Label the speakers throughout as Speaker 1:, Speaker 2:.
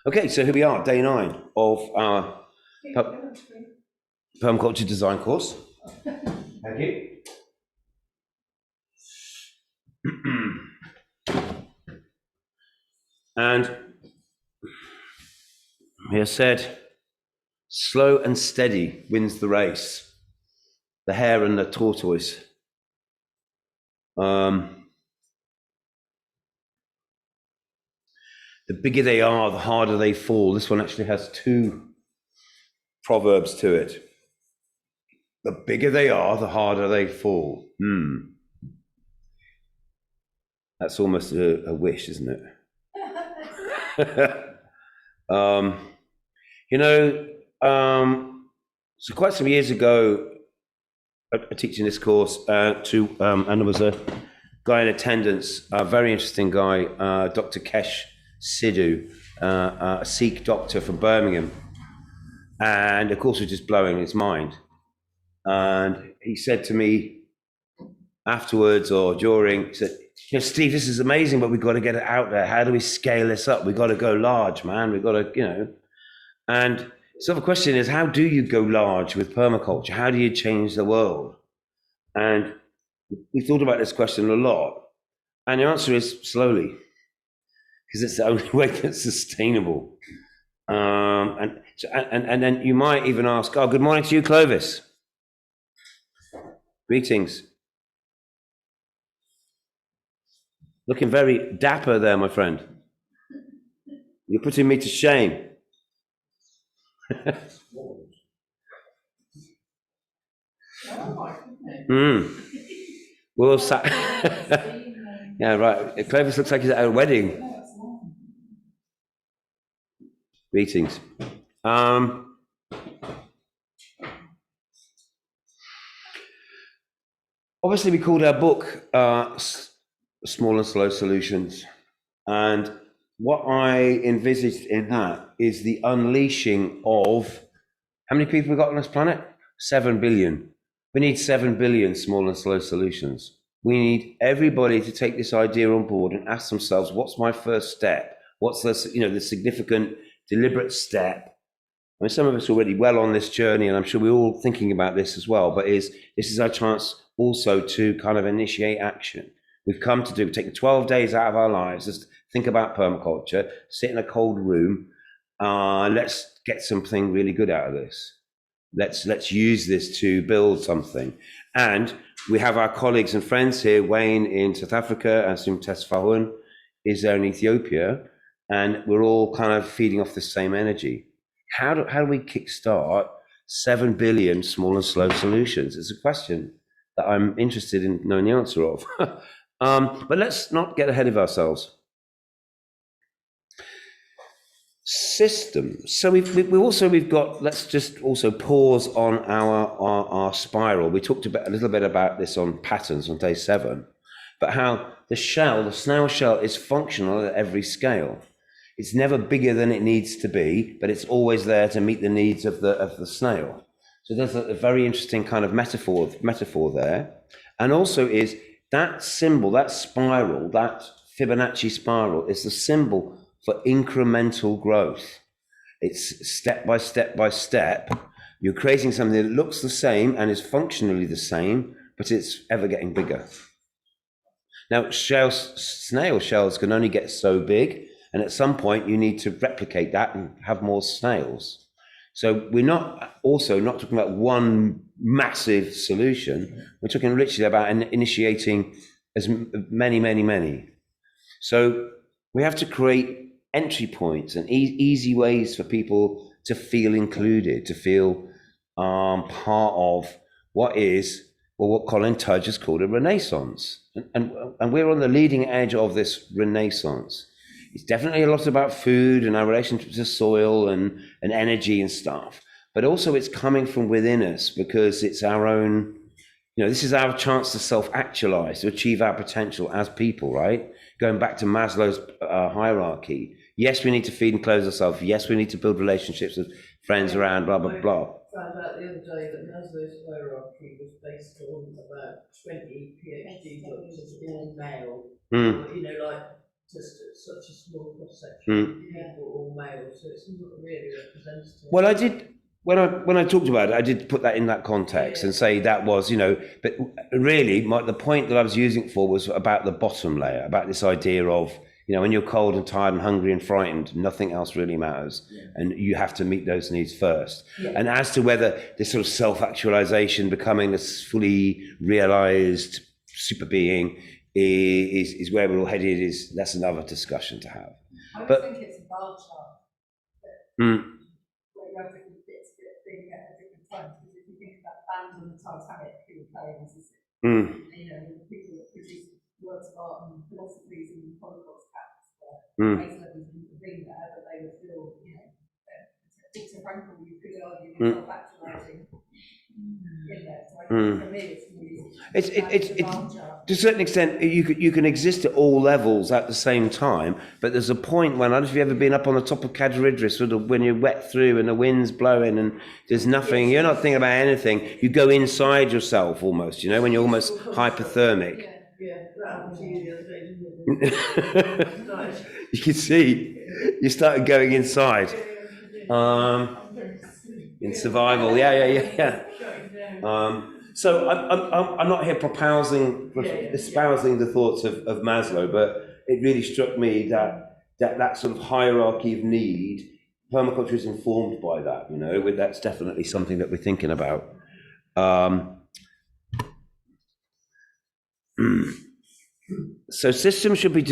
Speaker 1: Okay, so here we are, day 9 of our permaculture design course. Thank you. And we have said, slow and steady wins the race. The hare and the tortoise. The bigger they are, the harder they fall. This one actually has 2 proverbs to it. The bigger they are, the harder they fall. That's almost a wish, isn't it? So quite some years ago, teaching this course and there was a guy in attendance, a very interesting guy, Dr. Kesh Sidhu, a Sikh doctor from Birmingham, and of course was just blowing his mind. And he said to me afterwards or during, he said, Steve, this is amazing, but we've got to get it out there. How do we scale this up? We've got to go large, man. We've got to, And so the question is, how do you go large with permaculture? How do you change the world? And we thought about this question a lot. And the answer is slowly, because it's the only way that's sustainable. And then you might even ask, oh, good morning to you, Clovis. Greetings. Looking very dapper there, my friend. You're putting me to shame. We'll yeah, right. Clovis looks like he's at a wedding. Greetings. Obviously, we called our book Small and Slow Solutions. And what I envisaged in that is the unleashing of, how many people we got on this planet? 7 billion. We need 7 billion small and slow solutions. We need everybody to take this idea on board and ask themselves, what's my first step? What's the significant, deliberate step? I mean, some of us are already well on this journey, and I'm sure we're all thinking about this as well, but this is our chance also to kind of initiate action. We've come to take 12 days out of our lives, just think about permaculture, sit in a cold room, let's get something really good out of this. Let's use this to build something. And we have our colleagues and friends here, Wayne in South Africa, and Sumtes Fahun is there in Ethiopia, and we're all kind of feeding off the same energy. How do we kickstart 7 billion small and slow solutions? It's a question that I'm interested in knowing the answer of. But let's not get ahead of ourselves. Systems. So we've got, let's just also pause on our spiral. We talked a little bit about this on patterns on day 7, but how the snail shell is functional at every scale. It's never bigger than it needs to be, but it's always there to meet the needs of the snail. So there's a very interesting kind of metaphor there. And also is that symbol, that spiral, that Fibonacci spiral is the symbol for incremental growth. It's step by step by step. You're creating something that looks the same and is functionally the same, but it's ever getting bigger. Now, snail shells can only get so big, and at some point you need to replicate that and have more snails. So we're not talking about one massive solution. We're talking literally about initiating as many. So we have to create entry points and easy ways for people to feel included, to feel part of what Colin Tudge has called a renaissance. And we're on the leading edge of this renaissance. It's definitely a lot about food and our relationship to soil and energy and stuff, but also it's coming from within us because it's our own, this is our chance to self-actualize, to achieve our potential as people, right? Going back to Maslow's hierarchy. Yes, we need to feed and clothe ourselves. Yes, we need to build relationships with friends around, blah, blah, blah.
Speaker 2: I found out the other day that Maslow's hierarchy was based on about 20 PhD doctors, all male. just such a small cross section,
Speaker 1: Mm.
Speaker 2: people all male, so it's not really representative.
Speaker 1: Well, I did when I talked about it, I did put that in that context and say that was, but really the point that I was using it for was about the bottom layer, about this idea of, when you're cold and tired and hungry and frightened, nothing else really matters, and you have to meet those needs first.
Speaker 2: Yeah.
Speaker 1: And as to whether this sort of self-actualization, becoming a fully realized super being is where we're all headed, that's another discussion to have.
Speaker 3: I think it's a bar chart.
Speaker 1: Mm.
Speaker 3: Where you have different bits being at different times. Because if you think about bands on the Titanic who were playing as the people that produce works of art and philosophies and Holocaust camps, base levels wouldn't have been there, but they were still, Viktor Frankl, you could argue, self-actualizing in there. So I think for me, it's really
Speaker 1: to a certain extent, you can exist at all levels at the same time, but there's a point when, I don't know if you've ever been up on the top of Cadair Idris, sort of when you're wet through and the wind's blowing and there's nothing, you're not thinking about anything, you go inside yourself almost, when you're almost hypothermic.
Speaker 2: Yeah, that happened to you the other day, didn't it?
Speaker 1: You can see, you started going inside. In survival, yeah. So I'm not here espousing the thoughts of Maslow, but it really struck me that sort of hierarchy of need, permaculture is informed by that, that's definitely something that we're thinking about. So systems should be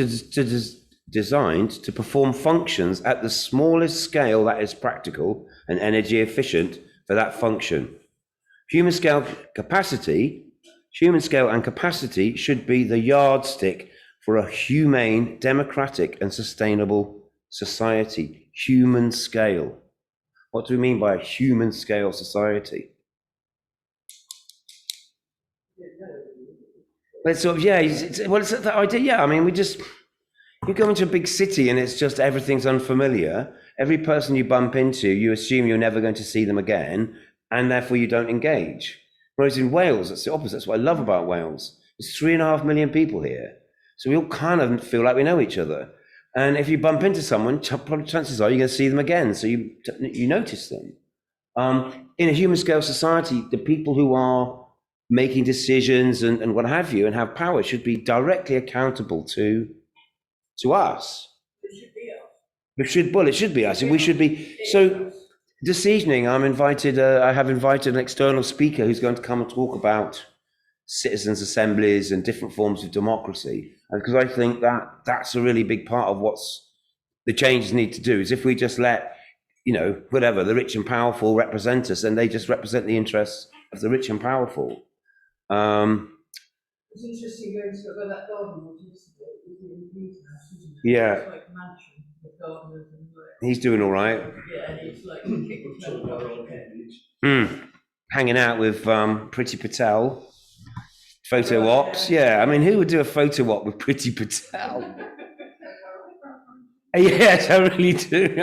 Speaker 1: designed to perform functions at the smallest scale that is practical and energy efficient for that function. Human scale and capacity should be the yardstick for a humane, democratic, and sustainable society. Human scale. What do we mean by a human scale society? It's sort of, it's that idea. Yeah, I mean, you go into a big city and it's just everything's unfamiliar. Every person you bump into, you assume you're never going to see them again, and therefore you don't engage. Whereas in Wales, that's the opposite. That's what I love about Wales. There's 3.5 million people here. So we all kind of feel like we know each other. And if you bump into someone, chances are you're going to see them again. So you notice them. In a human scale society, the people who are making decisions and what have you and have power should be directly accountable to us.
Speaker 2: It should be us.
Speaker 1: It should be us. We should be. So this evening, I have invited an external speaker who's going to come and talk about citizens' assemblies and different forms of democracy. And because I think that's a really big part of what's the changes need to do, is if we just let, the rich and powerful represent us, and they just represent the interests of the rich and powerful.
Speaker 2: It's interesting going to where that garden was yesterday. It was in Leeds House, isn't it?
Speaker 1: Yeah.
Speaker 2: It's like a mansion with gardeners and
Speaker 1: He's doing all right.
Speaker 2: Yeah, and it's like kicking
Speaker 1: Hanging out with Priti Patel. Photo ops. Yeah, I mean, who would do a photo op with Priti Patel? Yes, I really do.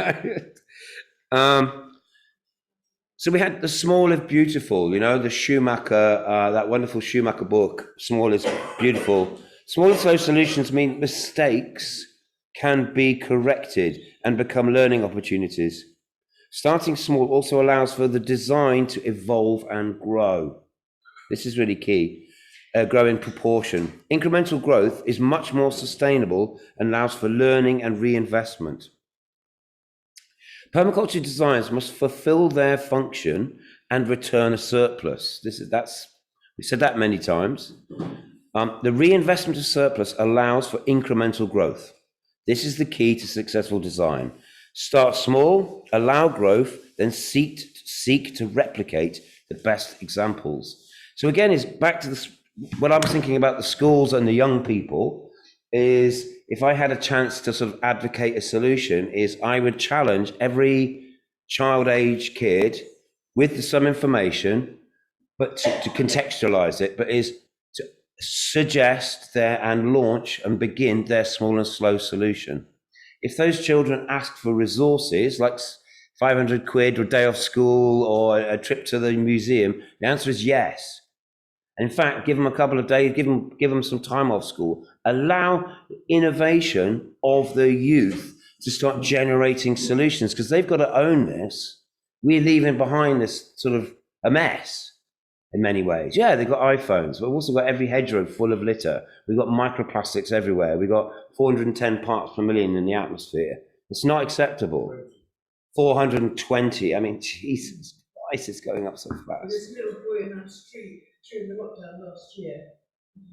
Speaker 1: So we had The Small is Beautiful, the Schumacher, that wonderful Schumacher book, Small is Beautiful. Small and slow solutions mean mistakes can be corrected and become learning opportunities. Starting small also allows for the design to evolve and grow. This is really key. Grow in proportion. Incremental growth is much more sustainable and allows for learning and reinvestment. Permaculture designs must fulfill their function and return a surplus. We said that many times. The reinvestment of surplus allows for incremental growth. This is the key to successful design. Start small, allow growth, then seek to replicate the best examples. So again, it's back to this. What I was thinking about the schools and the young people is, if I had a chance to sort of advocate a solution, is I would challenge every child age kid with some information, but to contextualize it, but is to suggest and launch and begin their small and slow solution. If those children ask for resources like 500 quid or a day off school or a trip to the museum, the answer is yes. In fact, give them a couple of days, give them some time off school. Allow innovation of the youth to start generating solutions, because they've got to own this. We're leaving behind this sort of a mess in many ways. Yeah, they've got iPhones, but we've also got every hedgerow full of litter. We've got microplastics everywhere. We've got 410 parts per million in the atmosphere. It's not acceptable. 420. I mean, Jesus Christ, it's going up so fast.
Speaker 2: This little boy in our street during the lockdown last year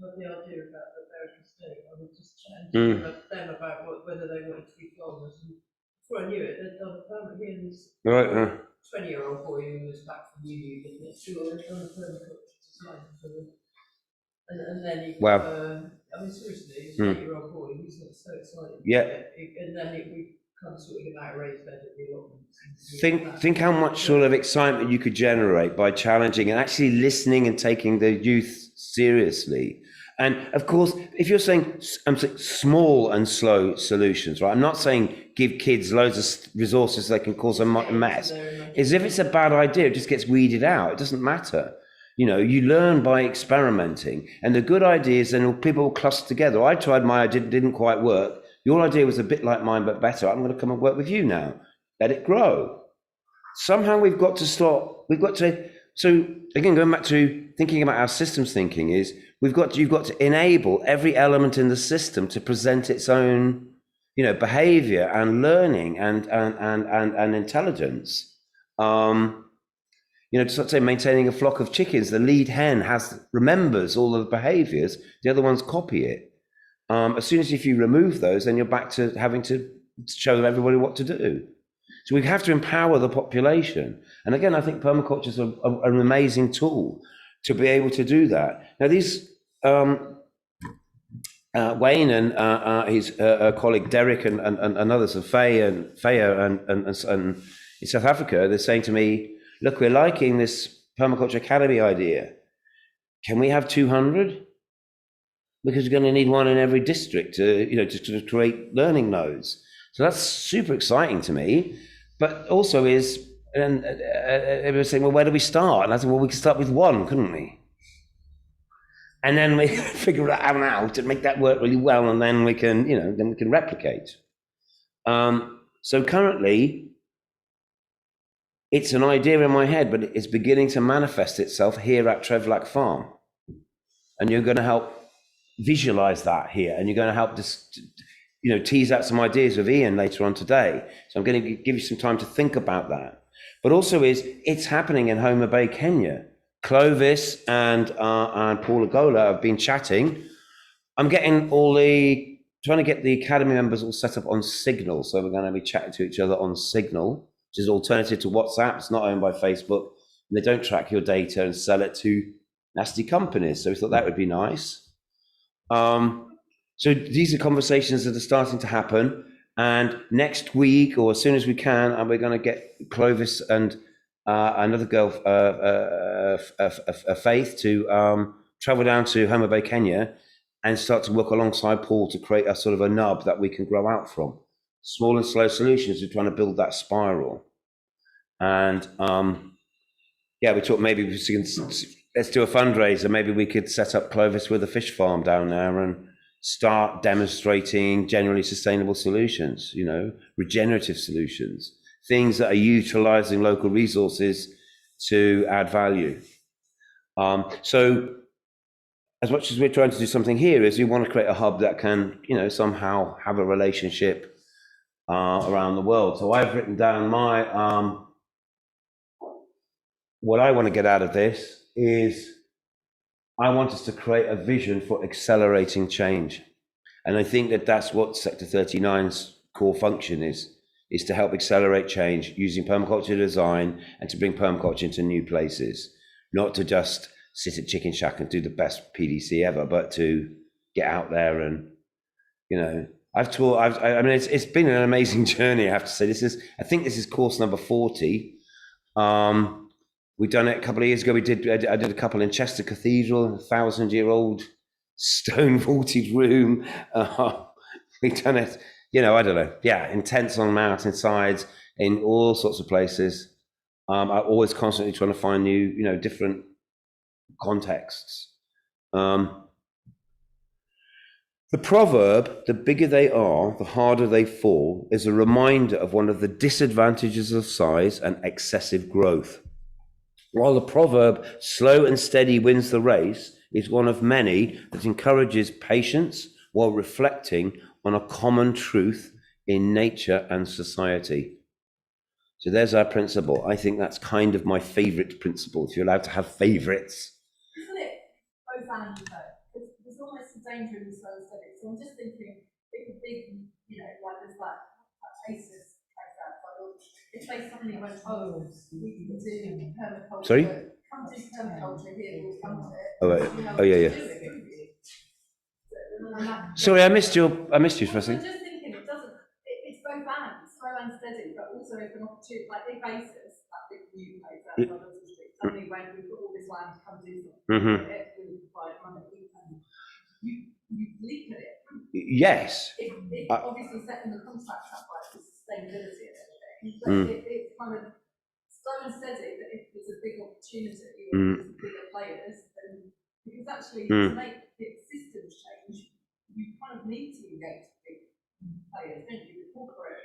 Speaker 2: had the idea about the American state. I was just chatting to them about whether they wanted to be farmers. And before I knew it, they'd done a permit here. This
Speaker 1: Right.
Speaker 2: 20-year-old boy who was back from uni, didn't it? Sure, they'd done a permaculture design for them. And then he,
Speaker 1: Wow.
Speaker 2: I mean, seriously, he's an 8-year-old boy. He's not so excited.
Speaker 1: Yeah.
Speaker 2: And then we kind of sorted him out a raised bed at the allotment.
Speaker 1: Think how much sort of excitement you could generate by challenging and actually listening and taking the youth seriously. And of course, if you're saying small and slow solutions, right? I'm not saying give kids loads of resources that can cause a mess. As if it's a bad idea, it just gets weeded out. It doesn't matter. You know, you learn by experimenting, and the good ideas, then people will cluster together. I tried my idea, didn't quite work. Your idea was a bit like mine, but better. I'm going to come and work with you now. Let it grow. Somehow we've got to stop. We've got to. So again, going back to thinking about our systems thinking is you've got to enable every element in the system to present its own, you know, behavior and learning and intelligence. You know, just say maintaining a flock of chickens, the lead hen remembers all of the behaviors, the other ones copy it. As soon as if you remove those, then you're back to having to show everybody what to do. So we have to empower the population. And again, I think permaculture is an amazing tool to be able to do that. Now, these Wayne and his colleague Derek and others, and Faya and in South Africa, they're saying to me, look, we're liking this permaculture academy idea. Can we have 200? Because we're going to need one in every district to create learning nodes. So that's super exciting to me. But also they were saying, well, where do we start? And I said, well, we could start with one, couldn't we? And then we figure that out and make that work really well, and then we can, then we can replicate. So currently, it's an idea in my head, but it's beginning to manifest itself here at Trevlack Farm. And you're going to help visualize that here, and you're going to help tease out some ideas with Ian later on today. So I'm going to give you some time to think about that. But also it's happening in Homa Bay, Kenya. Clovis and Paul Agola have been chatting. I'm getting trying to get the academy members all set up on Signal. So we're going to be chatting to each other on Signal, which is alternative to WhatsApp. It's not owned by Facebook. And they don't track your data and sell it to nasty companies. So we thought that would be nice. So these are conversations that are starting to happen. And next week, or as soon as we can, we're going to get Clovis and another girl, Faith, to travel down to Homa Bay, Kenya, and start to work alongside Paul to create a sort of a nub that we can grow out from. Small and slow solutions. We're trying to build that spiral. And we thought maybe let's do a fundraiser. Maybe we could set up Clovis with a fish farm down there and start demonstrating generally sustainable solutions, regenerative solutions, things that are utilizing local resources to add value. So as much as we're trying to do something here, is we want to create a hub that can, somehow have a relationship around the world. So I've written down what I want to get out of this is I want us to create a vision for accelerating change. And I think that that's what Sector 39's core function is to help accelerate change using permaculture design and to bring permaculture into new places, not to just sit at Chicken Shack and do the best PDC ever, but to get out there and, it's been an amazing journey, I have to say. I think this is course number 40. We've done it a couple of years ago. I did a couple in Chester Cathedral, 1,000-year-old stone vaulted room. We've done it, in tents on mountainsides, in all sorts of places. I'm always constantly trying to find new, different contexts. The proverb, the bigger they are, the harder they fall, is a reminder of one of the disadvantages of size and excessive growth. While the proverb, slow and steady wins the race, is one of many that encourages patience while reflecting on a common truth in nature and society. So there's our principle. I think that's kind of my favourite principle, if you're allowed to have favourites.
Speaker 3: Isn't it both and though? There's almost a danger in the slow and steady. So I'm just thinking, if a big, like there's that ASIS place outside, if they suddenly went, oh, we can do permaculture.
Speaker 1: Sorry?
Speaker 3: Come do permaculture here, we'll come to it.
Speaker 1: Oh, right. Oh, yeah. Sorry, I missed you for a second.
Speaker 3: I'm just thinking, it's both and, slow and steady, but also if an opportunity, like big bases, that big new place outside of the street, suddenly when we've got all this land, come do something with it, we'll provide money, and you leap at it.
Speaker 1: Yes.
Speaker 3: It obviously setting the contract up right for sustainability and everything, but it's kind of slow and steady, but if there's a big opportunity or there's bigger players, then because actually to make the systems change, you kind of need to engage big players, don't you, with corporate.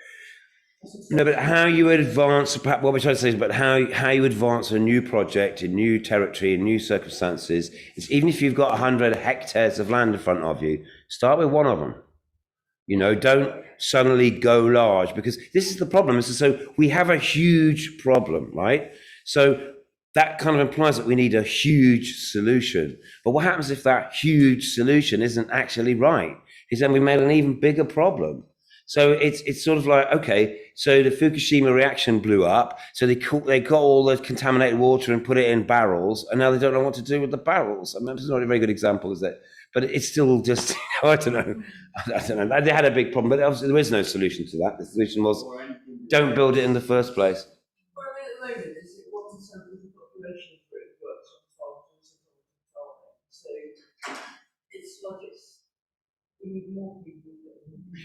Speaker 1: No, but how you advance, what we're trying to say is, but how you advance a new project in new territory, in new circumstances, is even if you've got 100 hectares of land in front of you, start with one of them. Don't suddenly go large, because this is the problem. So we have a huge problem, right? So that kind of implies that we need a huge solution. But what happens if that huge solution isn't actually right? Is then we made an even bigger problem. So it's sort of like, okay, so the Fukushima reaction blew up, so they got all the contaminated water and put it in barrels, and now they don't know what to do with the barrels. I mean, it's not a very good example, is it? But it's still just, I don't know. They had a big problem, but obviously there is no solution to that. The solution was, don't build it in the first place.
Speaker 2: Well, I mean, at the moment, is it what percent of the population group works on farming, so it's like we need more people.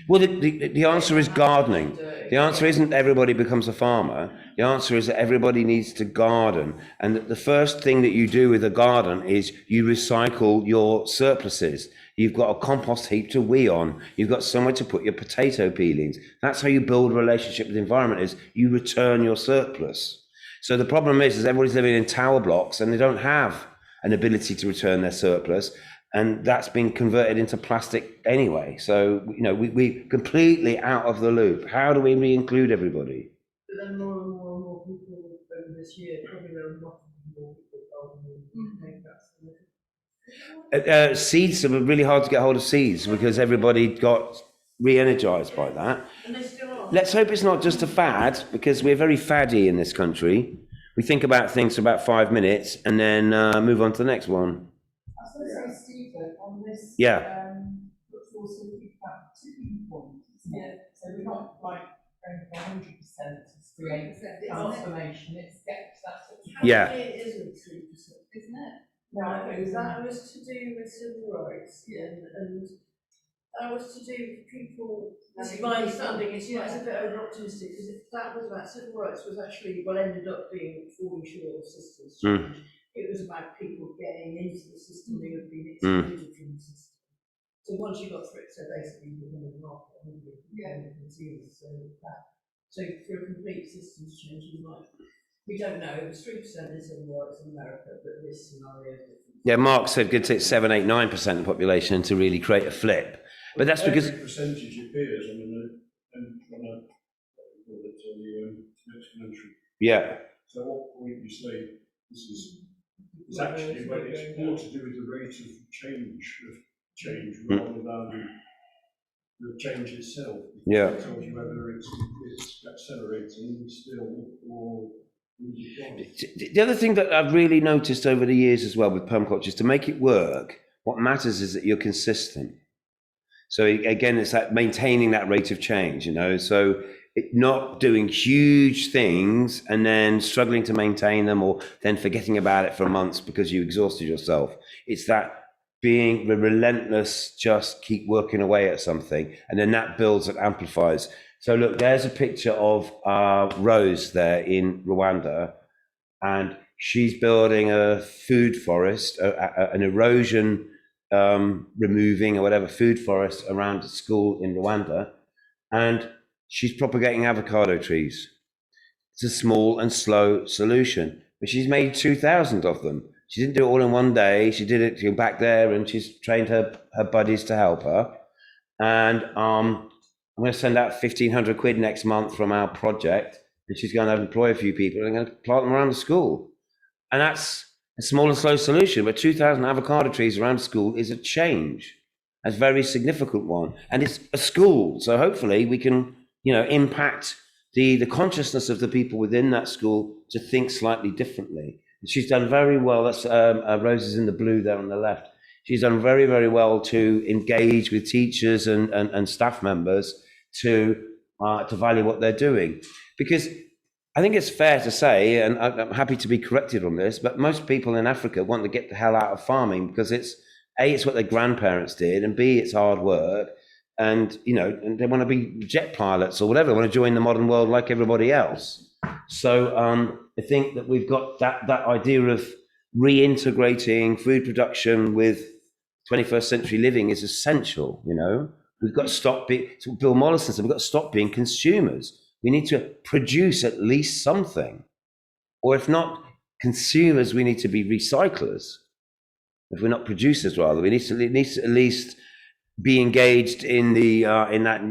Speaker 1: Well, the answer is gardening. The answer isn't everybody becomes a farmer. The answer is that everybody needs to garden. And the first thing that you do with a garden is you recycle your surpluses. You've got a compost heap to wee on. You've got somewhere to put your potato peelings. That's how you build a relationship with the environment, is you return your surplus. So the problem is everybody's living in tower blocks and they don't have an ability to return their surplus. And that's been converted into plastic anyway. So, we're completely out of the loop. How do we re-include everybody?
Speaker 2: But then more and more people over this year, probably there are not more people.
Speaker 1: Seeds are really hard to get hold of seeds because everybody got re-energized by that.
Speaker 2: And they still are.
Speaker 1: Let's hope it's not just a fad, because we're very faddy in this country. We think about things for about 5 minutes and then move on to the next one.
Speaker 3: I was going to say, Stephen, on this, which also looking at tipping point, isn't it? So we're not like going from 100% to 3% transformation, it's get to that sort of.
Speaker 1: Yeah.
Speaker 2: It isn't 3%,
Speaker 3: isn't it?
Speaker 2: No, that was to do with civil rights, and that was to do with people. This is my understanding. It's a bit over optimistic, because that was about civil rights was actually ended up being falling short of systems change. It was about people getting into the system who had been excluded from the system. So once you got through it, so basically you're in the market and you're consumers. So for a complete systems change, we don't know. It was 3% in civil rights in America, but this scenario is different.
Speaker 1: Yeah, Mark said good to take 7, 8, 9% of the population to really create a flip. But that's because
Speaker 4: every percentage appears on the exponential.
Speaker 1: Yeah.
Speaker 4: So what point you say this is actually, but it's more to do with the rate of change rather than the change itself.
Speaker 1: Yeah.
Speaker 4: It tells you whether it's accelerating still or.
Speaker 1: The other thing that I've really noticed over the years as well with permaculture is to make it work, what matters is that you're consistent. So again, it's that maintaining that rate of change, so not doing huge things and then struggling to maintain them, or then forgetting about it for months because you exhausted yourself. It's that being relentless, just keep working away at something, and then that builds and amplifies. So look, there's a picture of Rose there in Rwanda, and She's building a food forest, an erosion removing or whatever food forest around a school in Rwanda, and she's propagating avocado trees. It's a small and slow solution, but she's made 2,000 of them. She didn't do it all in one day. She did it back there, and she's trained her buddies to help her. And I'm going to send out 1,500 quid next month from our project, and she's going to employ a few people and going to plant them around the school. And that's a small and slow solution, but 2,000 avocado trees around the school is a change. That's a very significant one, and it's a school, so hopefully we can, impact the consciousness of the people within that school to think slightly differently. She's done very well. That's Roses in the blue there on the left. She's done very, very well to engage with teachers and staff members to value what they're doing. Because I think it's fair to say, and I'm happy to be corrected on this, but most people in Africa want to get the hell out of farming because it's what their grandparents did, and B, it's hard work. And, and they want to be jet pilots or whatever. They want to join the modern world like everybody else. So I think that we've got that idea of reintegrating food production with 21st century living is essential. We've got to stop Bill Mollison said, we've got to stop being consumers. We need to produce at least something. Or if not consumers, we need to be recyclers. If we're not producers, rather, we need to at least be engaged in that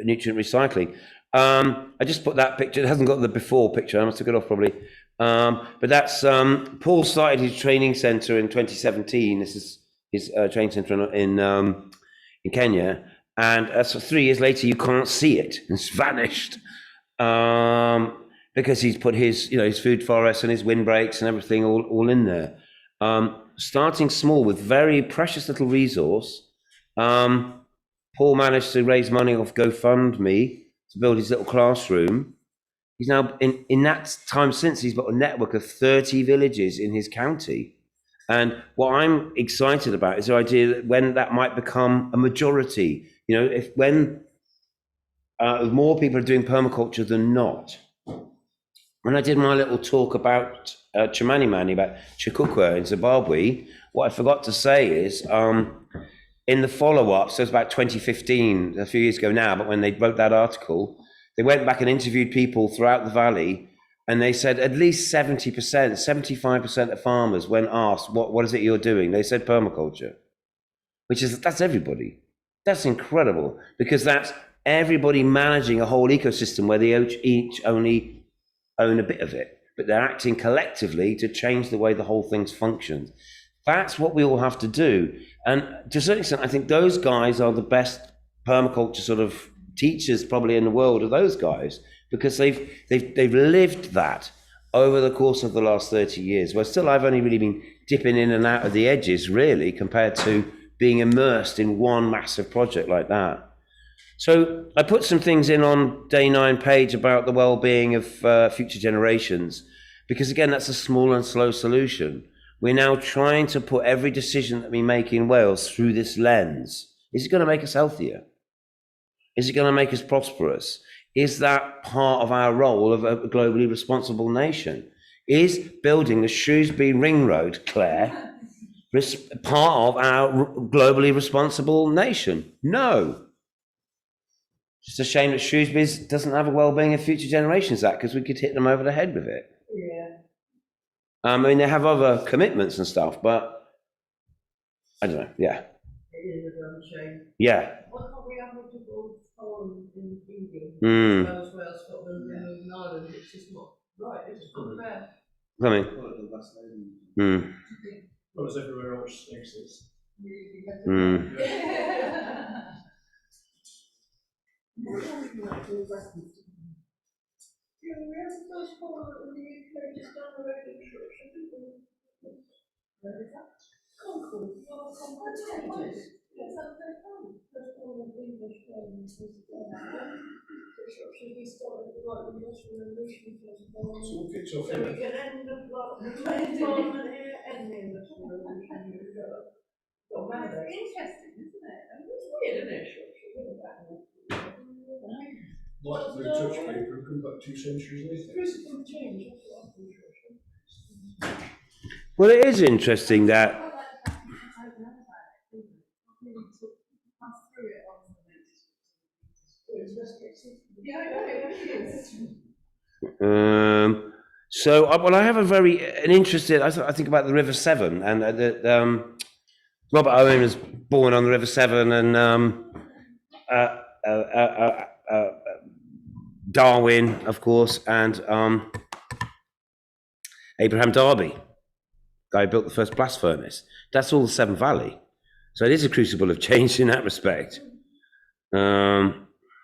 Speaker 1: nutrient recycling. I just put that picture. It hasn't got the before picture. I must have got it off probably. But that's Paul started his training center in 2017. This is his training center in Kenya, and so 3 years later you can't see it. It's vanished because he's put his his food forest and his windbreaks and everything all in there. Starting small with very precious little resource. Paul managed to raise money off GoFundMe to build his little classroom. He's now, in that time since, he's got a network of 30 villages in his county. And what I'm excited about is the idea that when that might become a majority, when more people are doing permaculture than not. When I did my little talk about Chimani Mani, about Chikukwa in Zimbabwe, what I forgot to say is, in the follow-up, so it's about 2015, a few years ago now, but when they wrote that article, they went back and interviewed people throughout the valley, and they said at least 70%, 75% of farmers, when asked, what is it you're doing? They said permaculture, that's everybody. That's incredible, because that's everybody managing a whole ecosystem where they each only own a bit of it, but they're acting collectively to change the way the whole thing functions. That's what we all have to do. And to a certain extent, I think those guys are the best permaculture sort of teachers probably in the world, are those guys, because they've lived that over the course of the last 30 years. Where still I've only really been dipping in and out of the edges, really, compared to being immersed in one massive project like that. So I put some things in on day 9 page about the well-being of future generations, because again, that's a small and slow solution. We're now trying to put every decision that we make in Wales through this lens. Is it going to make us healthier? Is it going to make us prosperous? Is that part of our role of a globally responsible nation? Is building the Shrewsbury Ring Road, Claire, part of our globally responsible nation? No. It's a shame that Shrewsbury doesn't have a well-being of future generations Act, because we could hit them over the head with it.
Speaker 2: Yeah.
Speaker 1: I mean, they have other commitments and stuff, but I don't know. Yeah.
Speaker 2: It is a damn shame.
Speaker 1: Yeah.
Speaker 2: Why can't we have multiple farms in England?
Speaker 1: Mm.
Speaker 2: Wales, Scotland, and Northern Ireland? It's just not right. It's just not fair.
Speaker 1: I mean, mm.
Speaker 4: Well, as everywhere else exists.
Speaker 1: Mm.
Speaker 2: Yeah, we have the first farm in the UK just down the road in Shropshire. Where is that? Concord. Concord. Yes, that's their farm. First farm of English was Shropshire. We started the right industrial revolution first farm.
Speaker 4: It's all picked up
Speaker 2: So we can end up like the main farm here and the industrial revolution. Got mad at it.
Speaker 3: Interesting, isn't it?
Speaker 2: It's weird, isn't it, Shropshire? Look at that.
Speaker 4: like blue touch paper and come back 2 centuries later.
Speaker 2: Physical change, that's what I'm interested in.
Speaker 1: Well, it is interesting that.
Speaker 3: Quite like the fact that you don't know about it, do you? Not really talk, pass through it on the yeah, I know, it is.
Speaker 1: So, well, I have an interesting. I think about the River Severn, and that Robert Owen was born on the River Severn, and Darwin, of course, and Abraham Darby, guy who built the first blast furnace. That's all the Severn Valley. So it is a crucible of change in that respect.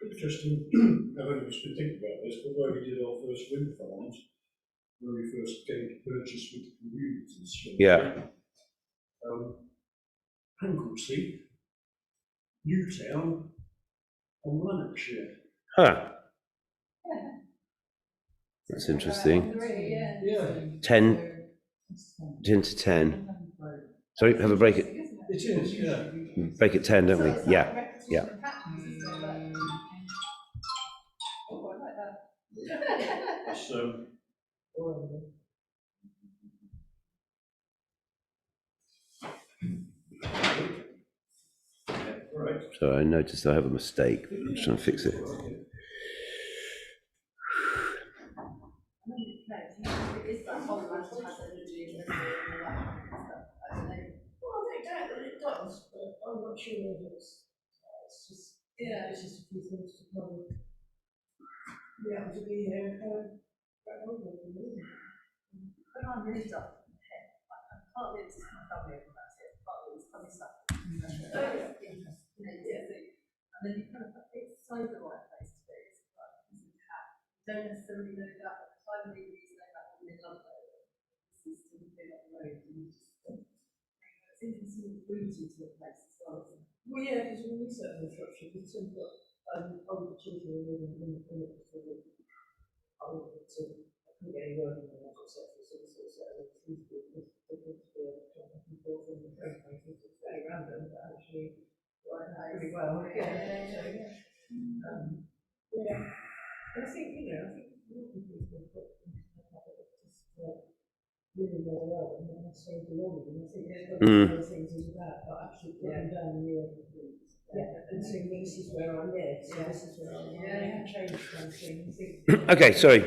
Speaker 4: Interesting, I've only just been thinking about this, but where we did our first wind farms, when we first came to purchase with the communities.
Speaker 1: Yeah.
Speaker 4: Anglesey, Newtown, and Lanarkshire.
Speaker 1: Huh. That's interesting.
Speaker 4: Yeah.
Speaker 1: 10 to 10. Sorry, have a break at
Speaker 4: It is, yeah.
Speaker 1: break at 10, don't we? Yeah. Yeah.
Speaker 3: Oh, I like that.
Speaker 4: It's, right.
Speaker 1: So I noticed I have a mistake. I'm just trying to fix it.
Speaker 3: It's that whole life has energy and all that stuff. I don't know.
Speaker 2: Well, I don't doubt that it does, but I'm not sure if it's just, it's just a few things to come. We happen to be here, back on with them, isn't it?
Speaker 3: When I'm really dark in the head, partly it's just my family about it, partly it's funny stuff. And then you kind of, it's so the right place to be. It's like, you don't necessarily know that, but the time when you know that when you're in London, this is still a bit up the road, and you just, it's interesting to booty to the place as well, isn't it?
Speaker 2: Well, yeah, because when we set the structure, we've still got older children living in the clinic for the older to couldn't get any work in the medical sector, so we sort of set it through to be able to come back and forth from the train places. It's very random, but actually worked out pretty well. Yeah. I think, I think more people have got really well well, and not necessarily belonging. And I think that's one of the things is about, but actually putting down the and saying, well, this is where I live, so this is where I live. Yeah, change one thing.
Speaker 1: Okay, sorry.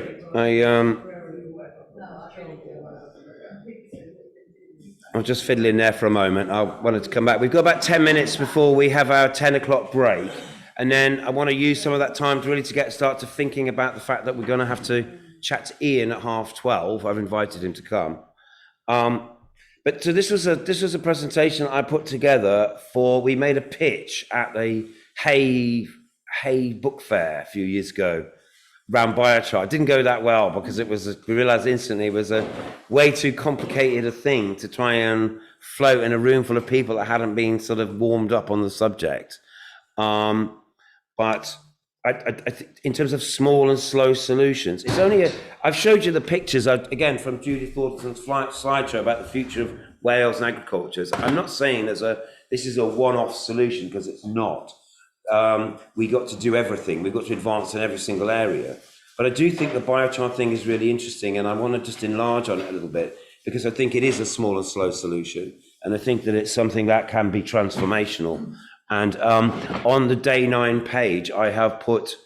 Speaker 1: I'll just fiddle in there for a moment. I wanted to come back. We've got about 10 minutes before we have our 10 o'clock break. And then I want to use some of that time to really start to thinking about the fact that we're going to have to chat to Ian at 12:30. I've invited him to come. But so this was a presentation I put together we made a pitch at the Hay Book Fair a few years ago around biochar. It didn't go that well because we realized instantly it was a way too complicated a thing to try and float in a room full of people that hadn't been sort of warmed up on the subject. But I think in terms of small and slow solutions, it's only I've showed you the pictures again from Judith Thornton's slideshow about the future of Wales and agriculture. I'm not saying this is a one-off solution, because it's not. We got to do everything. We've got to advance in every single area. But I do think the biochar thing is really interesting, and I want to just enlarge on it a little bit, because I think it is a small and slow solution, and I think that it's something that can be transformational. And on the Day 9 page, I have put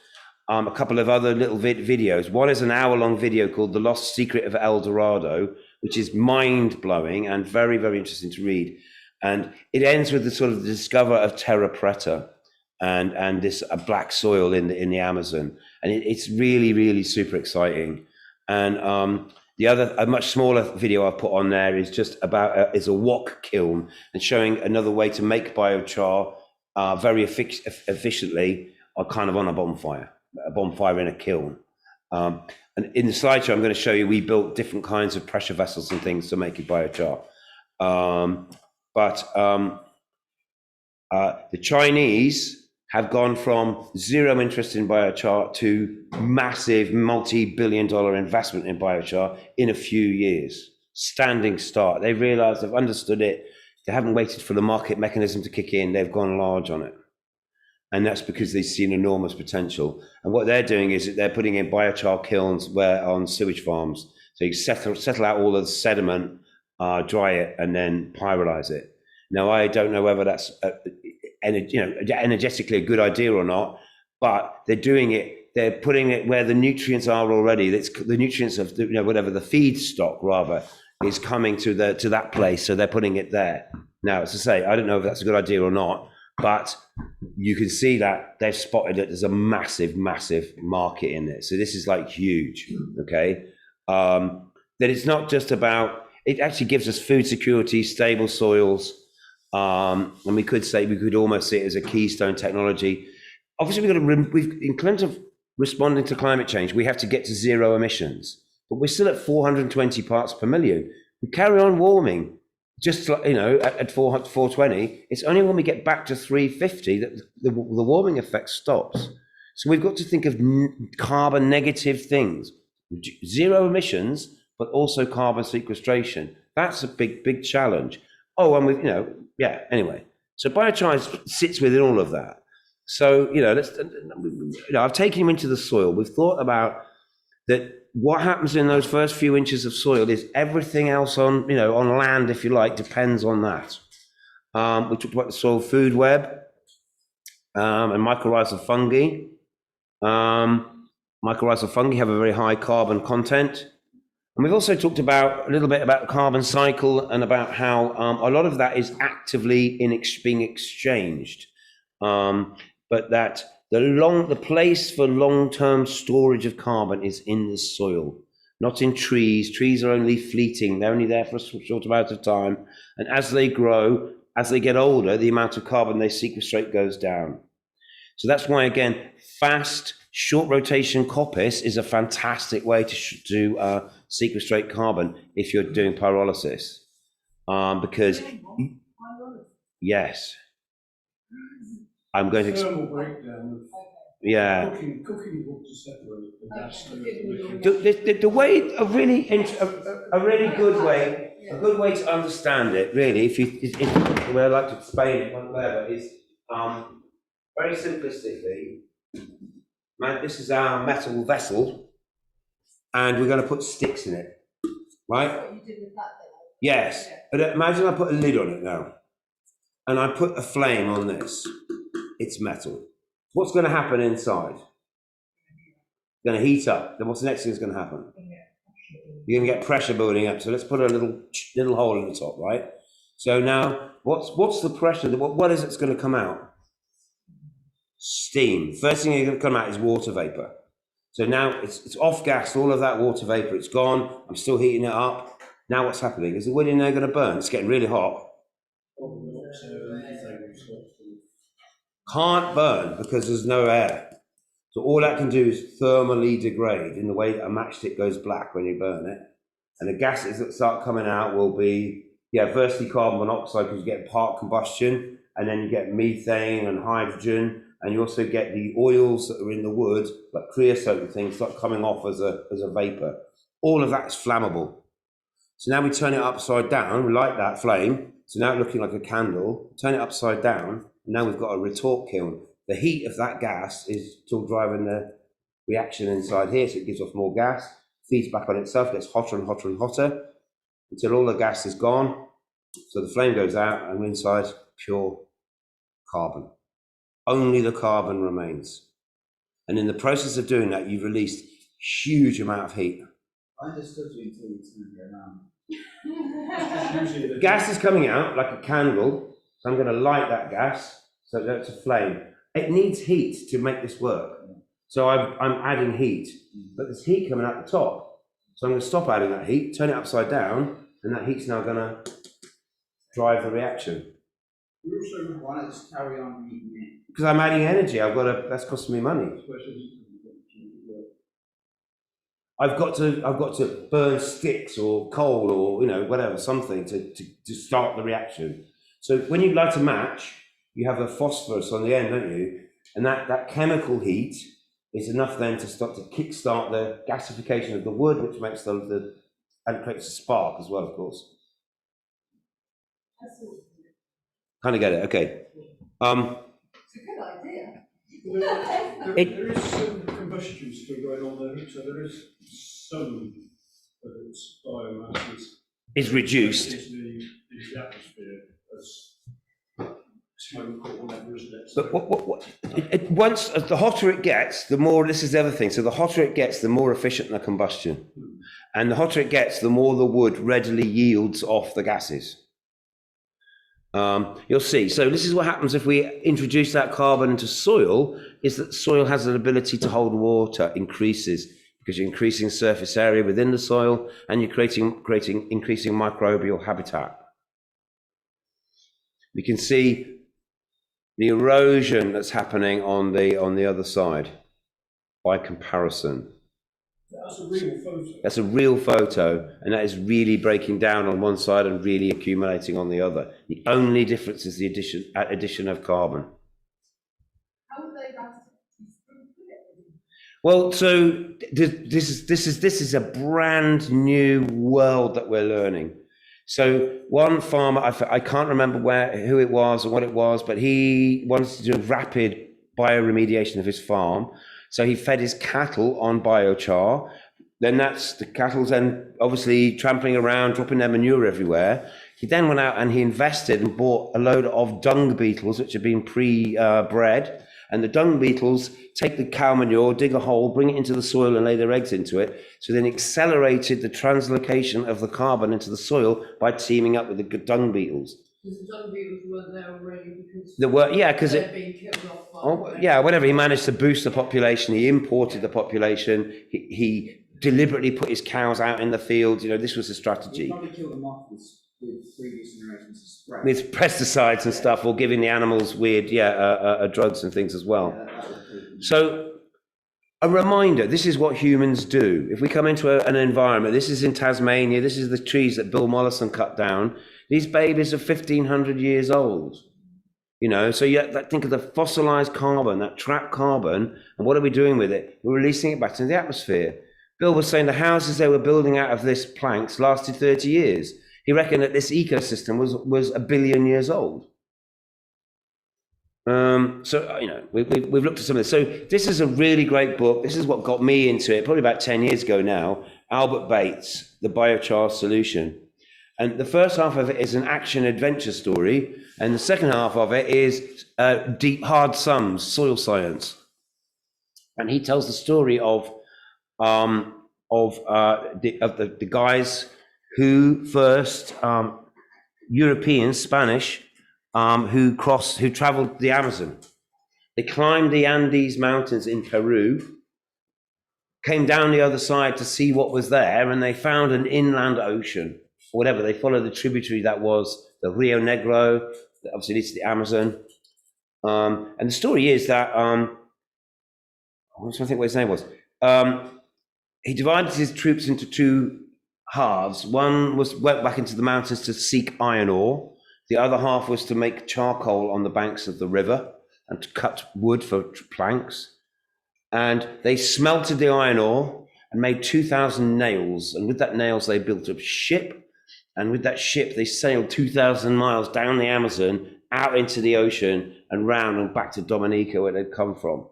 Speaker 1: a couple of other little videos. One is an hour-long video called The Lost Secret of El Dorado, which is mind-blowing and very, very interesting to read. And it ends with the sort of the discovery of terra preta and this black soil in the Amazon. And it's really, really super exciting. And the other, a much smaller video I've put on there is just about is a wok kiln, and showing another way to make biochar very efficiently, kind of on a bonfire in a kiln. And in the slideshow, I'm going to show you, we built different kinds of pressure vessels and things to make it biochar. But the Chinese have gone from zero interest in biochar to massive multi-billion-dollar investment in biochar in a few years. Standing start. They realized, they've understood it. They haven't waited for the market mechanism to kick in. They've gone large on it. And that's because they've seen enormous potential. And what they're doing is that they're putting in biochar kilns on sewage farms. So you settle out all the sediment, dry it, and then pyrolyze it. Now, I don't know whether that's energetically a good idea or not, but they're doing it. They're putting it where the nutrients are already. It's the nutrients of whatever the feedstock rather is coming to that place. So they're putting it there. Now, as I say, I don't know if that's a good idea or not, but you can see that they've spotted that there's a massive, massive market in it. So this is like huge. Okay, that it's not just about. It actually gives us food security, stable soils. And we could almost see it as a keystone technology. Obviously, in terms of responding to climate change, we have to get to zero emissions, but we're still at 420 parts per million. We carry on warming, just like, at 420. It's only when we get back to 350 that the warming effect stops. So we've got to think of carbon negative things, zero emissions, but also carbon sequestration. That's a big, big challenge. Oh, and anyway. So biochar sits within all of that. So, I've taken you into the soil. We've thought about that. What happens in those first few inches of soil is everything else on land, if you like, depends on that. We talked about the soil food web and mycorrhizal fungi. Mycorrhizal fungi have a very high carbon content. And we've also talked a little bit about the carbon cycle and about how a lot of that is actively being exchanged. But that the place for long-term storage of carbon is in the soil, not in trees. Trees are only fleeting. They're only there for a short amount of time. And as they grow, as they get older, the amount of carbon they sequestrate goes down. So that's why, again, fast, short rotation coppice is a fantastic way to sequestrate carbon if you're doing pyrolysis. Because, yes. I'm going to
Speaker 4: thermal breakdown of cooking wood to separate the gas.
Speaker 1: The way a really good way to understand it, really, the way I like to explain it, whatever, is very simplistically. This is our metal vessel, and we're going to put sticks in it, right?
Speaker 3: That's what you did with that then?
Speaker 1: Yes, but imagine I put a lid on it now, and I put a flame on this. It's metal. What's going to happen inside? It's going to heat up. Then what's the next thing that's going to happen? You're going to get pressure building up. So let's put a little hole in the top, right? So now, what's the pressure? What is it's going to come out? Steam. First thing that's going to come out is water vapor. So now it's off gas, all of that water vapor, it's gone. I'm still heating it up. Now what's happening? Is the wood in there going to burn? It's getting really hot. Can't burn because there's no air. So all that can do is thermally degrade in the way that a matchstick goes black when you burn it. And the gases that start coming out will be, firstly carbon monoxide, because you get part combustion, and then you get methane and hydrogen, and you also get the oils that are in the wood, like creosote and things, start coming off as a vapor. All of that is flammable. So now we turn it upside down, we light that flame, so now it's looking like a candle, turn it upside down, and now we've got a retort kiln. The heat of that gas is still driving the reaction inside here, so it gives off more gas, feeds back on itself, gets hotter and hotter and hotter, until all the gas is gone. So the flame goes out, and inside, pure carbon. Only the carbon remains. And in the process of doing that, you've released huge amount of heat.
Speaker 5: I understood you until you turned it around.
Speaker 1: Gas is coming out like a candle, so I'm going to light that gas so that it's a flame. It needs heat to make this work. So I'm adding heat, but there's heat coming out the top. So I'm going to stop adding that heat, turn it upside down, and that heat's now going to drive the reaction.
Speaker 5: You also want to carry on heating it.
Speaker 1: Because I'm adding energy, that's costing me money. I've got to burn sticks or coal or whatever, something to start the reaction. So when you light a match, you have a phosphorus on the end, don't you? And that chemical heat is enough then to start to kickstart the gasification of the wood, which makes and creates a spark as well, of course. Kind of get it, okay.
Speaker 3: It's a good idea.
Speaker 4: There is some combustion still going on there, so there is some but its biomass
Speaker 1: Is reduced.
Speaker 4: into the atmosphere as smoke or whatever, isn't it?
Speaker 1: But once the hotter it gets, the more, this is the other thing. So the hotter it gets, the more efficient the combustion, and the hotter it gets, the more the wood readily yields off the gases. You'll see. So this is what happens if we introduce that carbon into soil, is that soil has an ability to hold water increases because you're increasing surface area within the soil and you're increasing microbial habitat. We can see the erosion that's happening on the other side by comparison.
Speaker 4: That's a real photo.
Speaker 1: That's a real photo, and that is really breaking down on one side and really accumulating on the other. The only difference is the addition of carbon.
Speaker 3: How would they have to?
Speaker 1: Well, so this is a brand new world that we're learning. So one farmer, I can't remember who it was or what it was, but he wanted to do rapid bioremediation of his farm. So he fed his cattle on biochar. Then that's the cattle's then obviously trampling around, dropping their manure everywhere. He then went out and he invested and bought a load of dung beetles, which had been pre-bred. And the dung beetles take the cow manure, dig a hole, bring it into the soil and lay their eggs into it. So then accelerated the translocation of the carbon into the soil by teaming up with the dung beetles.
Speaker 2: Because the dung beetles weren't there already because
Speaker 1: There were, yeah, because
Speaker 2: they're being killed off by
Speaker 1: whatever. He managed to boost the population. He imported the population. He deliberately put his cows out in the fields. You know, this was a strategy.
Speaker 5: You probably killed them off with previous generations of spray.
Speaker 1: With pesticides and stuff, or giving the animals weird, drugs and things as well. So, a reminder, this is what humans do. If we come into an environment, this is in Tasmania, this is the trees that Bill Mollison cut down. These babies are 1,500 years old. You know, so you think of the fossilized carbon, that trapped carbon, and what are we doing with it? We're releasing it back into the atmosphere. Bill was saying the houses they were building out of this planks lasted 30 years. He reckoned that this ecosystem was 1 billion years old. So, you know, we've looked at some of this. So this is a really great book. This is what got me into it, probably about 10 years ago now. Albert Bates, The Biochar Solution. And the first half of it is an action-adventure story, and the second half of it is deep, hard sums, soil science. And he tells the story of the guys who first, Europeans, Spanish, who traveled the Amazon. They climbed the Andes Mountains in Peru, came down the other side to see what was there, and they found an inland ocean. Whatever, they followed the tributary that was the Rio Negro, that obviously leads to the Amazon. And the story is that, I was trying to think what his name was. He divided his troops into two halves. One went back into the mountains to seek iron ore. The other half was to make charcoal on the banks of the river and to cut wood for planks. And they smelted the iron ore and made 2,000 nails. And with that nails, they built a ship. And with that ship, they sailed 2,000 miles down the Amazon, out into the ocean, and round and back to Dominica, where they'd come from.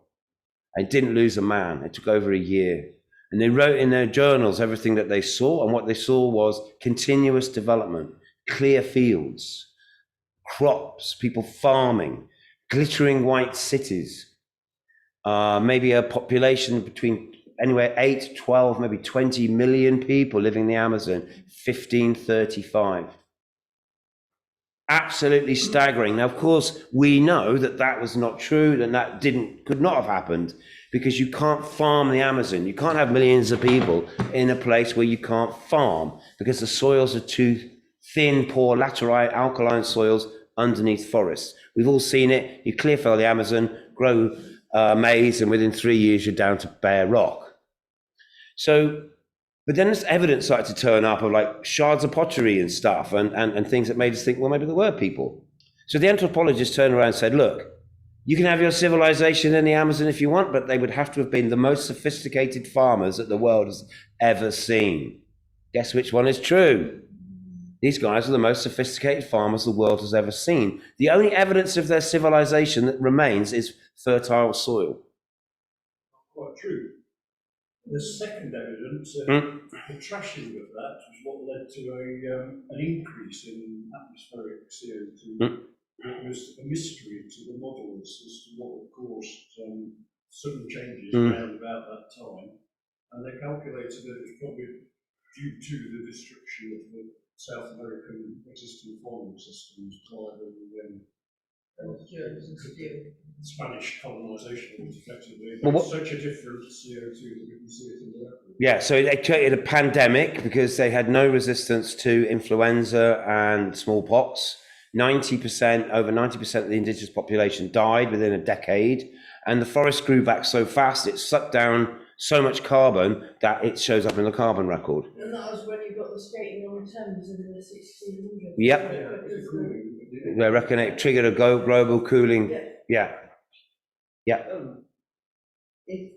Speaker 1: They didn't lose a man. It took over a year. And they wrote in their journals everything that they saw. And what they saw was continuous development, clear fields, crops, people farming, glittering white cities, maybe a population between anywhere 8, 12, maybe 20 million people living in the Amazon, 1535. Absolutely staggering. Now, of course, we know that that was not true, and that could not have happened, because you can't farm the Amazon. You can't have millions of people in a place where you can't farm, because the soils are too thin, poor, laterite, alkaline soils underneath forests. We've all seen it. You clear fell the Amazon, grow maize, and within 3 years, you're down to bare rock. So, but then this evidence started to turn up of like shards of pottery and stuff and things that made us think, well, maybe there were people. So the anthropologists turned around and said, look, you can have your civilization in the Amazon if you want, but they would have to have been the most sophisticated farmers that the world has ever seen. Guess which one is true? These guys are the most sophisticated farmers the world has ever seen. The only evidence of their civilization that remains is fertile soil.
Speaker 4: Quite true. The second evidence, the trashing of that was what led to an increase in atmospheric CO2. It was a mystery to the models as to what had caused sudden changes around about that time. And they calculated that it was probably due to the destruction of the South American existing farming systems by the Spanish colonisation, effectively. There's such a different CO2 that we can see it in the record.
Speaker 1: Yeah, so they created a pandemic because they had no resistance to influenza and smallpox. Over 90% of the indigenous population died within a decade, and the forest grew back so fast it sucked down so much carbon that it shows up in the carbon record.
Speaker 2: And that was when you got the skating on the Thames in the 1600s.
Speaker 1: Yep. They reckon it triggered a global cooling. Yeah.
Speaker 5: If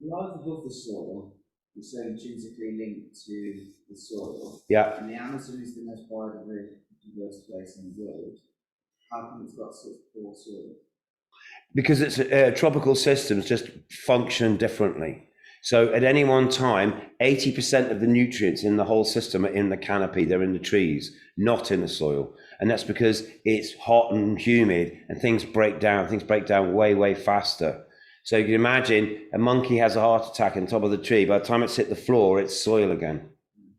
Speaker 5: life above the soil is so intrinsically linked to the soil,
Speaker 1: Yeah.
Speaker 5: and the Amazon is the most biodiverse place in the world, how come it's got such poor soil?
Speaker 1: Because it's tropical systems just function differently. So at any one time, 80% of the nutrients in the whole system are in the canopy, they're in the trees, not in the soil. And that's because it's hot and humid and things break down way, way faster. So you can imagine a monkey has a heart attack on top of the tree. By the time it's hit the floor, it's soil again.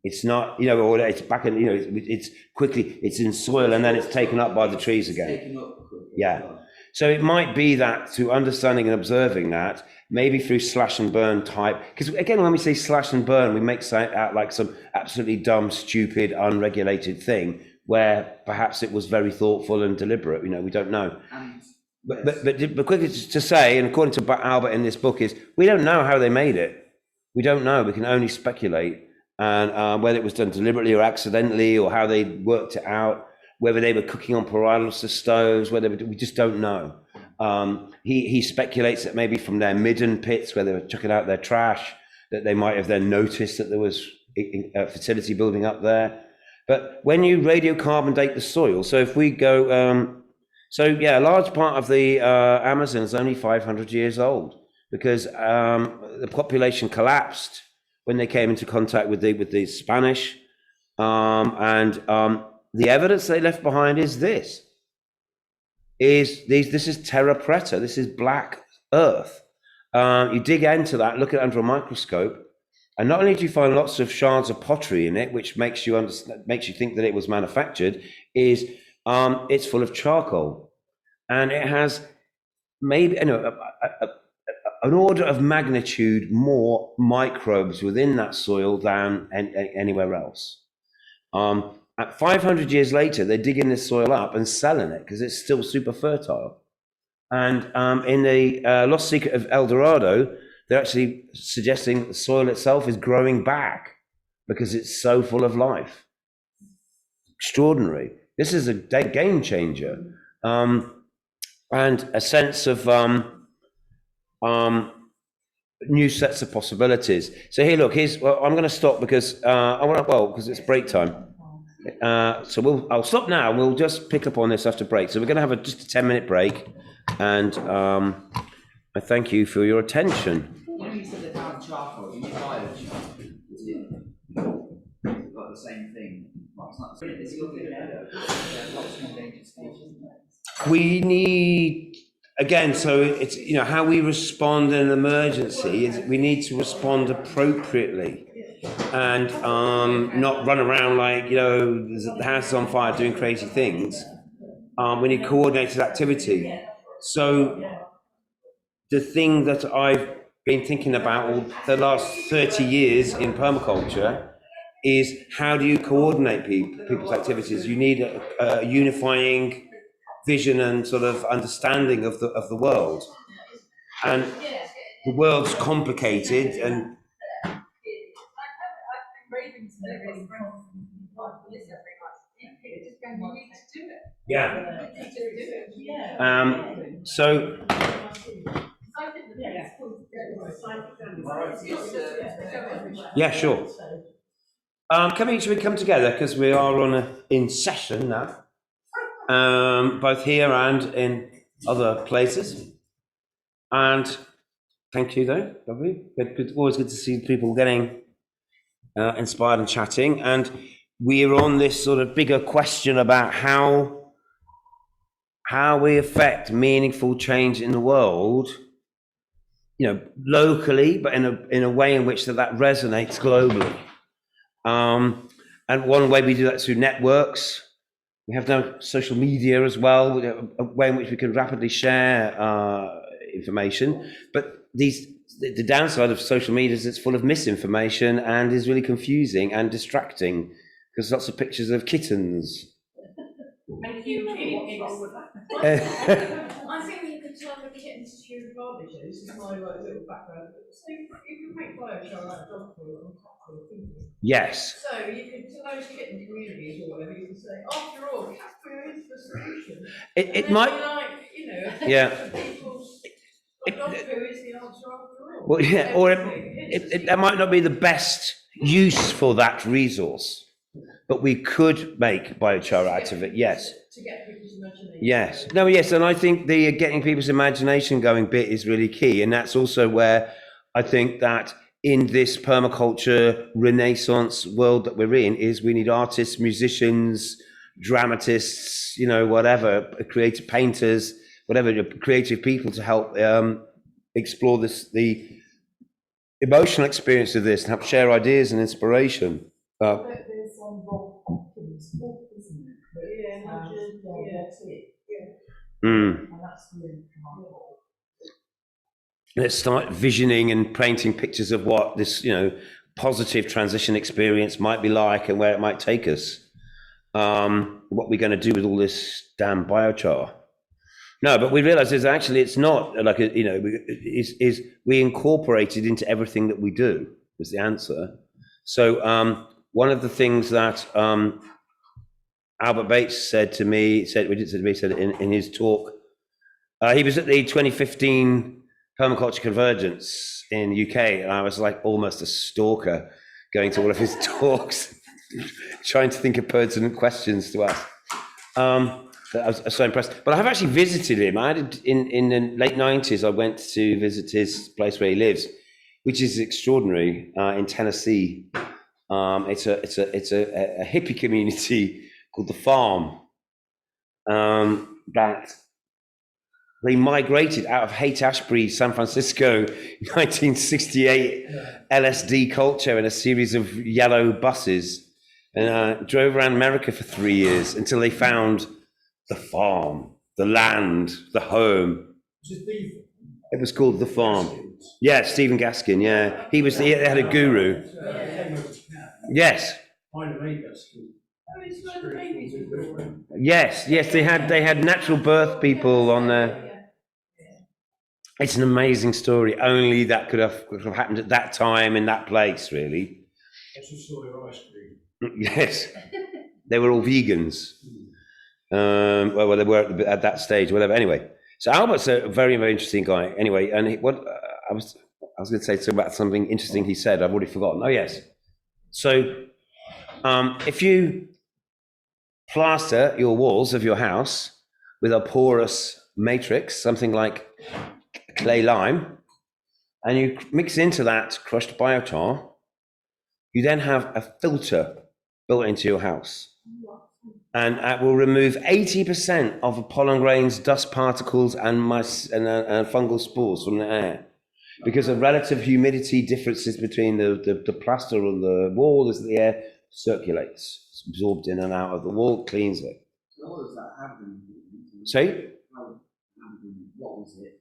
Speaker 1: It's not, or it's back in, it's in soil and then it's taken up by the trees again.
Speaker 5: Taken up quickly.
Speaker 1: Yeah. So it might be that through understanding and observing that, maybe through slash and burn type, because again, when we say slash and burn, we make it out like some absolutely dumb, stupid, unregulated thing, where perhaps it was very thoughtful and deliberate. We don't know. But quickly to say, and according to Albert in this book, is we don't know how they made it. We don't know. We can only speculate, and whether it was done deliberately or accidentally, or how they worked it out. Whether they were cooking on pyrolysis stoves, we just don't know. He speculates that maybe from their midden pits, where they were chucking out their trash, that they might have then noticed that there was a fertility building up there. But when you radiocarbon date the soil, so if we go, a large part of the Amazon is only 500 years old, because the population collapsed when they came into contact with the Spanish, the evidence they left behind is this. This is terra preta. This is black earth. You dig into that, look at it under a microscope, and not only do you find lots of shards of pottery in it, which makes you think that it was manufactured, it's full of charcoal, and it has maybe an order of magnitude more microbes within that soil than anywhere else. At 500 years later, they're digging this soil up and selling it because it's still super fertile. And in the Lost Secret of El Dorado, they're actually suggesting the soil itself is growing back because it's so full of life. Extraordinary. This is a game changer. And a sense of new sets of possibilities. So here, look, I'm going to stop because because it's break time. So I'll stop now. We'll just pick up on this after break. So we're going to have just a 10-minute break, and I thank you for your attention.
Speaker 5: You said they found charcoal. You buy the charcoal. It's got the same thing. Well, it's not. It's still good. Lots of endangered species.
Speaker 1: We need. Again, so it's how we respond in an emergency is we need to respond appropriately, and not run around like the house is on fire doing crazy things. We need coordinated activity. So the thing that I've been thinking about all the last 30 years in permaculture is how do you coordinate people's activities? You need a unifying vision and sort of understanding of the world, and the world's complicated and so yeah, sure. Should we come together because we are in session now. Both here and in other places. And Thank you, though. Lovely. Good. Always good to see people getting inspired and chatting. And we're on this sort of bigger question about how we affect meaningful change in the world, locally, but in a way in which that resonates globally. And one way we do that is through networks. We have now social media as well, a way in which we can rapidly share information. But the downside of social media is it's full of misinformation and is really confusing and distracting because lots of pictures of kittens.
Speaker 2: And huge guinea pigs.
Speaker 3: I think you could turn the kittens to your garbage.
Speaker 2: This is my little background. So you can make biochar out of dog food on top of it.
Speaker 1: Yes.
Speaker 2: So you could, to those kitten communities or whatever, you can say, after all, cat food is the solution.
Speaker 1: It might. Yeah.
Speaker 2: Dog food is the answer after all.
Speaker 1: Well, yeah, or that might not be the best use for that resource, but we could make biochar out of it. Yes.
Speaker 2: To get people's imagination.
Speaker 1: Yes. No, yes. And I think the getting people's imagination going bit is really key. And that's also where I think that in this permaculture renaissance world that we're in is we need artists, musicians, dramatists, whatever, creative painters, whatever, creative people to help explore the emotional experience of this and help share ideas and inspiration.
Speaker 3: There's Rob Hopkins' book, isn't it?
Speaker 2: Yeah, imagine,
Speaker 3: And that's really powerful.
Speaker 1: Let's start visioning and painting pictures of what this, positive transition experience might be like and where it might take us. What we're going to do with all this damn biochar. No, but we realize it's not like, we incorporate it into everything that we do is the answer. So one of the things that Albert Bates said in his talk, he was at the 2015 Permaculture Convergence in the UK, and I was like almost a stalker going to all of his talks, trying to think of pertinent questions to ask. I was so impressed. But I have actually visited him. In the late 90s, I went to visit his place where he lives, which is extraordinary, in Tennessee. It's a hippie community called The Farm that they migrated out of Haight-Ashbury, San Francisco, 1968 LSD culture in a series of yellow buses, and drove around America for 3 years until they found the farm, the land, the home. It was called The Farm. Yeah, Stephen Gaskin, yeah. He had a guru. Yes. Yes, they had natural birth people on there. It's an amazing story. Only that could have happened at that time in that place, really. Yes, they were all vegans. Well, they were at that stage, whatever. Anyway, so Albert's a very, very interesting guy. Anyway, and I was going to say something about something interesting he said. I've already forgotten. Oh yes. So, if you plaster your walls of your house with a porous matrix, something like clay lime, and you mix into that crushed biochar, you then have a filter built into your house. And it will remove 80% of the pollen grains, dust particles, and fungal spores from the air. Because of relative humidity differences between the plaster on the wall as the air circulates. It's absorbed in and out of the wall, cleans it.
Speaker 5: So what does that happen?
Speaker 1: Say?
Speaker 5: What was it?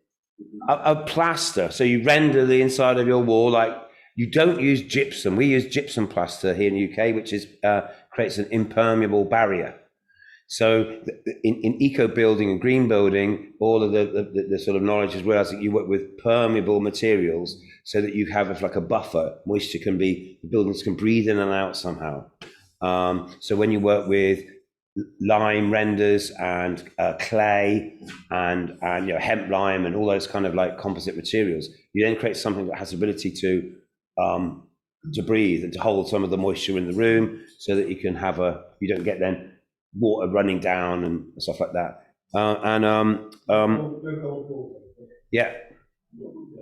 Speaker 1: A plaster. So you render the inside of your wall like you don't use gypsum. We use gypsum plaster here in the UK, which creates an impermeable barrier. So in eco building and green building, all of the sort of knowledge is realizing you work with permeable materials so that you have like a buffer. Moisture the buildings can breathe in and out somehow. So when you work with lime renders and clay and hemp lime and all those kind of like composite materials, you then create something that has the ability to breathe and to hold some of the moisture in the room so that you can have you don't get then water running down and stuff like that. Yeah.
Speaker 4: That will be.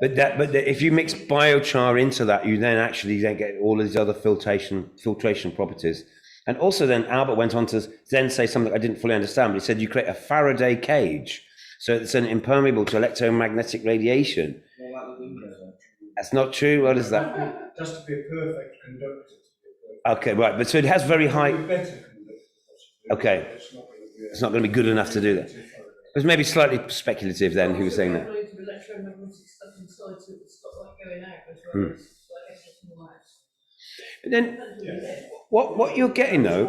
Speaker 1: But if you mix biochar into that, you then actually then get all these other filtration properties. And also then Albert went on to then say something I didn't fully understand, but he said you create a Faraday cage, so it's an impermeable to electromagnetic radiation.
Speaker 5: Well, like the windows are.
Speaker 1: That's not true. What is that?
Speaker 4: Just to be a perfect conductor.
Speaker 1: Okay, right. But so it has very high.
Speaker 4: Better conductor, possibly.
Speaker 1: Okay.
Speaker 4: It's not going to be
Speaker 1: good enough to do that. It was maybe slightly speculative then. He was saying that.
Speaker 2: Loads of electromagnetic stuff inside, so it's got like going out as well. It's like extra small house.
Speaker 1: But then
Speaker 2: Depends what you get.
Speaker 1: what you're getting though.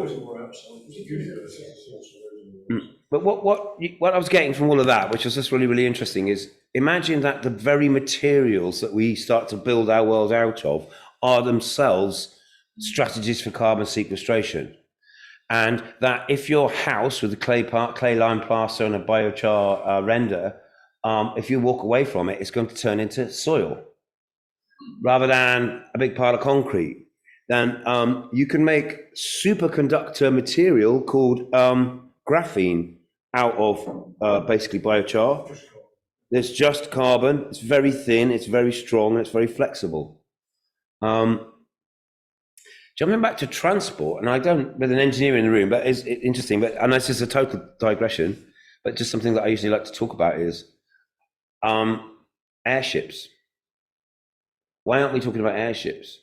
Speaker 1: But what I was getting from all of that, which was just really, really interesting, is imagine that the very materials that we start to build our world out of are themselves strategies for carbon sequestration. And that if your house with a clay lime plaster and a biochar render, if you walk away from it, it's going to turn into soil rather than a big pile of concrete. Then you can make superconductor material called graphene out of basically biochar. There's just carbon. It's very thin, it's very strong, and it's very flexible. Jumping back to transport, and I don't, with an engineer in the room, but it's interesting, and this is a total digression, but just something that I usually like to talk about is airships. Why aren't we talking about airships?